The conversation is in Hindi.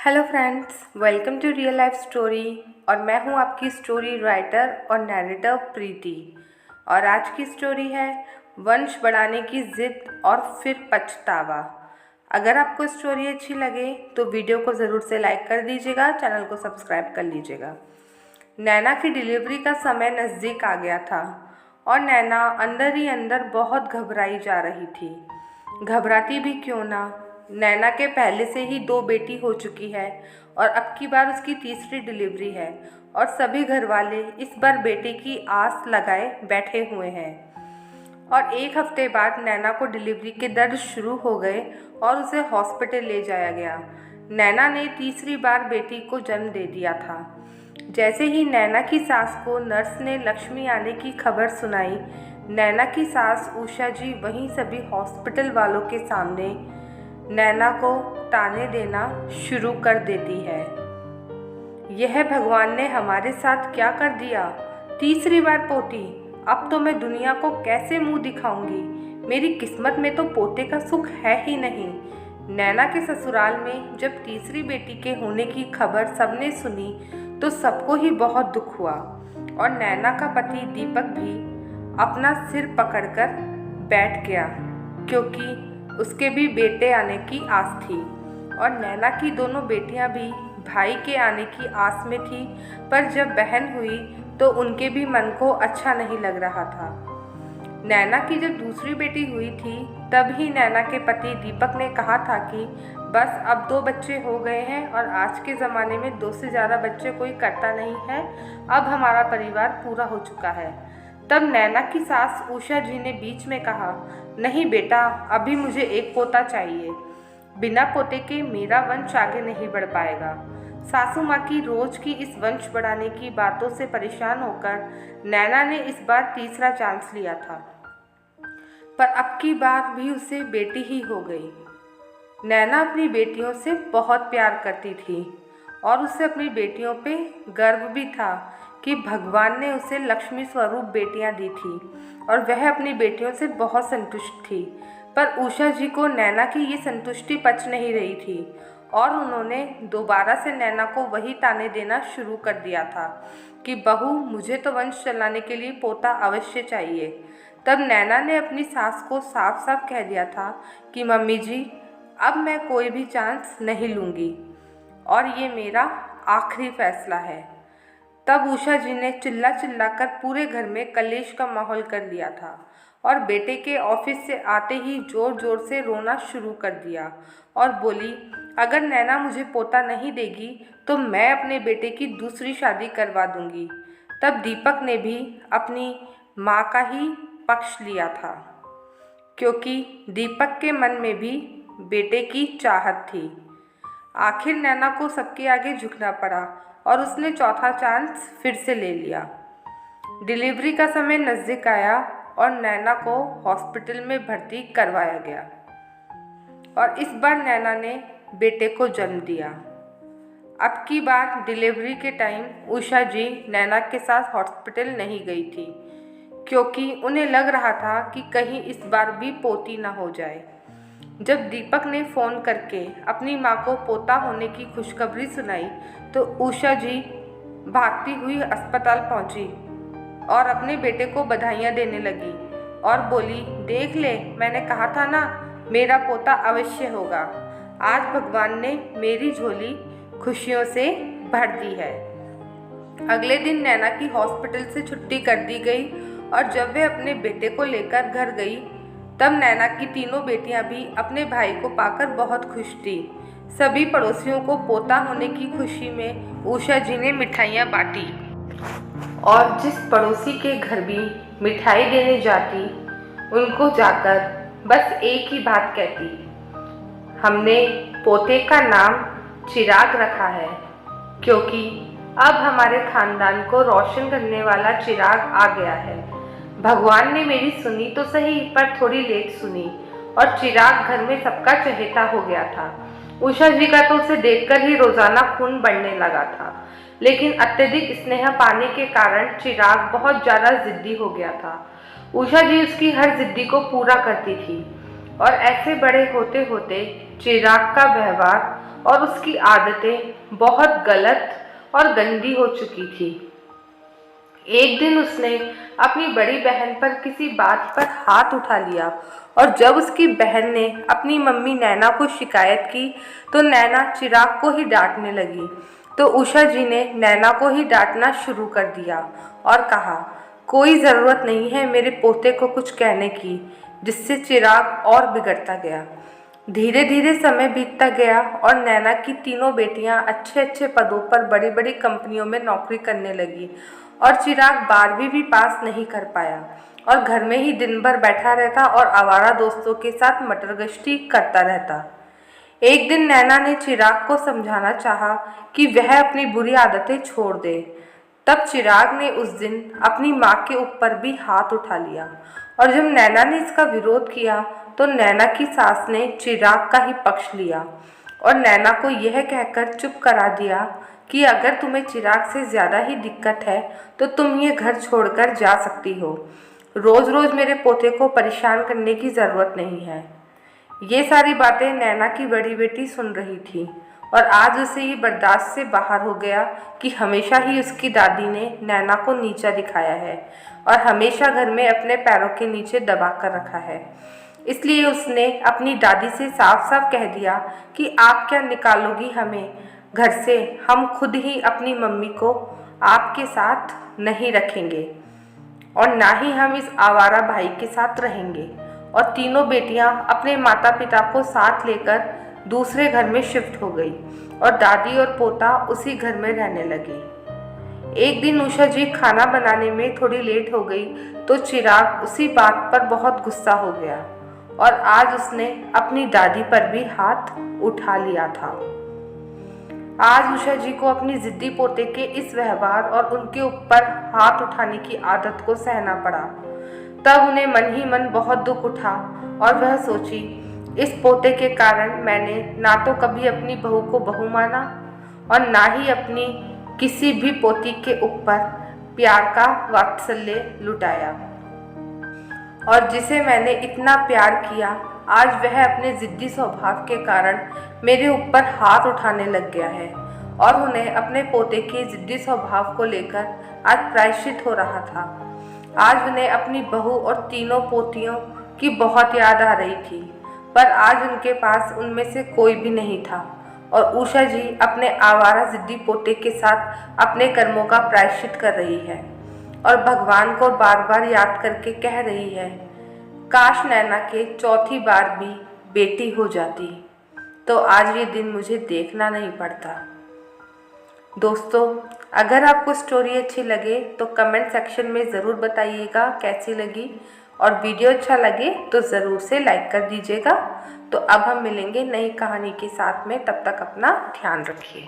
Hello friends, welcome to real life story. और मैं हूं आपकी स्टोरी राइटर और नैरेटर प्रीति। और आज की स्टोरी है वंश बढ़ाने की ज़िद और फिर पछतावा। अगर आपको स्टोरी अच्छी लगे तो वीडियो को ज़रूर से लाइक कर दीजिएगा, चैनल को सब्सक्राइब कर लीजिएगा। नैना की डिलीवरी का समय नज़दीक आ गया था और नैना अंदर ही अंदर बहुत घबराई जा रही थी। घबराती भी क्यों ना, नैना के पहले से ही 2 बेटी हो चुकी है और अब की बार उसकी तीसरी डिलीवरी है और सभी घर वाले इस बार बेटे की आस लगाए बैठे हुए हैं। और 1 हफ्ते बाद नैना को डिलीवरी के दर्द शुरू हो गए और उसे हॉस्पिटल ले जाया गया। नैना ने तीसरी बार बेटी को जन्म दे दिया था। जैसे ही नैना की सास को नर्स ने लक्ष्मी आने की खबर सुनाई, नैना की सास उषा जी वहीं सभी हॉस्पिटल वालों के सामने नैना को ताने देना शुरू कर देती है। यह भगवान ने हमारे साथ क्या कर दिया? तीसरी बार पोती, अब तो मैं दुनिया को कैसे मुंह दिखाऊंगी? मेरी किस्मत में तो पोते का सुख है ही नहीं। नैना के ससुराल में जब तीसरी बेटी के होने की खबर सबने सुनी तो सबको ही बहुत दुख हुआ और नैना का पति दीपक भी अपना सिर पकड़कर बैठ गया, क्योंकि उसके भी बेटे आने की आस थी और नैना की दोनों बेटियां भी भाई के आने की आस में थी। पर जब बहन हुई तो उनके भी मन को अच्छा नहीं लग रहा था। नैना की जब दूसरी बेटी हुई थी तब ही नैना के पति दीपक ने कहा था कि बस अब 2 बच्चे हो गए हैं और आज के ज़माने में 2 से ज़्यादा बच्चे कोई करता नहीं है, अब हमारा परिवार पूरा हो चुका है। तब नैना की सास उषा जी ने बीच में कहा, नहीं बेटा, अभी मुझे एक पोता चाहिए। बिना पोते के मेरा वंश आगे नहीं बढ़ पाएगा। सासू माँ की रोज की इस वंश बढ़ाने की बातों से परेशान होकर नैना ने इस बार तीसरा चांस लिया था, पर अब की बार भी उसे बेटी ही हो गई। नैना अपनी बेटियों से बहुत प्यार करती थी और उसे अपनी बेटियों पे गर्व भी था कि भगवान ने उसे लक्ष्मी स्वरूप बेटियां दी थी और वह अपनी बेटियों से बहुत संतुष्ट थी। पर उषा जी को नैना की ये संतुष्टि पच नहीं रही थी और उन्होंने दोबारा से नैना को वही ताने देना शुरू कर दिया था कि बहू, मुझे तो वंश चलाने के लिए पोता अवश्य चाहिए। तब नैना ने अपनी सास को साफ साफ कह दिया था कि मम्मी जी, अब मैं कोई भी चांस नहीं लूँगी और ये मेरा आखिरी फैसला है। तब उषा जी ने चिल्ला चिल्ला कर पूरे घर में कलेश का माहौल कर दिया था और बेटे के ऑफिस से आते ही जोर जोर से रोना शुरू कर दिया और बोली, अगर नैना मुझे पोता नहीं देगी तो मैं अपने बेटे की दूसरी शादी करवा दूंगी। तब दीपक ने भी अपनी माँ का ही पक्ष लिया था, क्योंकि दीपक के मन में भी बेटे की चाहत थी। आखिर नैना को सबके आगे झुकना पड़ा और उसने चौथा चांस फिर से ले लिया। डिलीवरी का समय नज़दीक आया और नैना को हॉस्पिटल में भर्ती करवाया गया और इस बार नैना ने बेटे को जन्म दिया। अब की बार डिलीवरी के टाइम उषा जी नैना के साथ हॉस्पिटल नहीं गई थी, क्योंकि उन्हें लग रहा था कि कहीं इस बार भी पोती ना हो जाए। जब दीपक ने फ़ोन करके अपनी माँ को पोता होने की खुशखबरी सुनाई तो उषा जी भागती हुई अस्पताल पहुँची और अपने बेटे को बधाइयाँ देने लगी और बोली, देख ले, मैंने कहा था ना, मेरा पोता अवश्य होगा। आज भगवान ने मेरी झोली खुशियों से भर दी है। अगले दिन नैना की हॉस्पिटल से छुट्टी कर दी गई और जब वे अपने बेटे को लेकर घर गई तब नैना की तीनों बेटियां भी अपने भाई को पाकर बहुत खुश थी। सभी पड़ोसियों को पोता होने की खुशी में उषा जी ने मिठाइयाँ बांटी और जिस पड़ोसी के घर भी मिठाई देने जाती उनको जाकर बस एक ही बात कहती, हमने पोते का नाम चिराग रखा है, क्योंकि अब हमारे खानदान को रोशन करने वाला चिराग आ गया है। भगवान ने मेरी सुनी तो सही, पर थोड़ी लेट सुनी और चिराग घर में सबका चहेता हो गया था। उषा जी का तो उसे देखकर ही रोजाना खून बढ़ने लगा था, लेकिन अत्यधिक स्नेह पाने के कारण चिराग बहुत ज़्यादा जिद्दी हो गया था। उषा जी उसकी हर जिद्दी को पूरा करती थी और ऐसे बड़े होते होते चिराग का व्यवहार और उसकी आदतें बहुत गलत और गंदी हो चुकी थी। एक दिन उसने अपनी बड़ी बहन पर किसी बात पर हाथ उठा लिया और जब उसकी बहन ने अपनी मम्मी नैना को शिकायत की तो नैना चिराग को ही डांटने लगी। तो उषा जी ने नैना को ही डांटना शुरू कर दिया और कहा, कोई ज़रूरत नहीं है मेरे पोते को कुछ कहने की, जिससे चिराग और बिगड़ता गया। धीरे धीरे समय बीतता गया और नैना की तीनों बेटियां अच्छे अच्छे पदों पर बड़ी बड़ी कंपनियों में नौकरी करने लगी और चिराग 12वीं भी पास नहीं कर पाया और घर में ही दिन भर बैठा रहता और आवारा दोस्तों के साथ मटरगश्ती करता रहता। एक दिन नैना ने चिराग को समझाना चाहा कि वह अपनी बुरी आदतें छोड़ दे। तब चिराग ने उस दिन अपनी माँ के ऊपर भी हाथ उठा लिया और जब नैना ने इसका विरोध किया तो नैना की सास ने चिराग का ही पक्ष लिया और नैना को यह कहकर चुप करा दिया कि अगर तुम्हें चिराग से ज़्यादा ही दिक्कत है तो तुम ये घर छोड़कर जा सकती हो। रोज़ रोज़ मेरे पोते को परेशान करने की ज़रूरत नहीं है। ये सारी बातें नैना की बड़ी बेटी सुन रही थी और आज उसे ये बर्दाश्त से बाहर हो गया कि हमेशा ही उसकी दादी ने नैना को नीचा दिखाया है और हमेशा घर में अपने पैरों के नीचे दबा कर रखा है। इसलिए उसने अपनी दादी से साफ साफ कह दिया कि आप क्या निकालोगी हमें घर से, हम खुद ही अपनी मम्मी को आपके साथ नहीं रखेंगे और ना ही हम इस आवारा भाई के साथ रहेंगे। और तीनों बेटियां अपने माता पिता को साथ लेकर दूसरे घर में शिफ्ट हो गई और दादी और पोता उसी घर में रहने लगे। एक दिन उषा जी खाना बनाने में थोड़ी लेट हो गई तो चिराग उसी बात पर बहुत गुस्सा हो गया और आज उसने अपनी दादी पर भी हाथ उठा लिया था। आज उषा जी को अपनी जिद्दी पोते के इस व्यवहार और उनके ऊपर हाथ उठाने की आदत को सहना पड़ा। तब उन्हें मन ही मन बहुत दुख उठा और वह सोची, इस पोते के कारण मैंने ना तो कभी अपनी बहू को बहू माना और ना ही अपनी किसी भी पोती के ऊपर प्यार का वात्सल्य लुटाया और जिसे मैंने इतना प्यार किया आज वह अपने जिद्दी स्वभाव के कारण मेरे ऊपर हाथ उठाने लग गया है और उन्हें अपने पोते के जिद्दी स्वभाव को लेकर आज प्रायश्चित हो रहा था। आज उन्हें अपनी बहू और तीनों पोतियों की बहुत याद आ रही थी, पर आज उनके पास उनमें से कोई भी नहीं था और उषा जी अपने आवारा जिद्दी पोते के साथ अपने कर्मों का प्रायश्चित कर रही है और भगवान को बार बार याद करके कह रही है, काश नैना के चौथी बार भी बेटी हो जाती तो आज ये दिन मुझे देखना नहीं पड़ता। दोस्तों, अगर आपको स्टोरी अच्छी लगे तो कमेंट सेक्शन में ज़रूर बताइएगा कैसी लगी और वीडियो अच्छा लगे तो ज़रूर से लाइक कर दीजिएगा। तो अब हम मिलेंगे नई कहानी के साथ में, तब तक अपना ध्यान रखिए।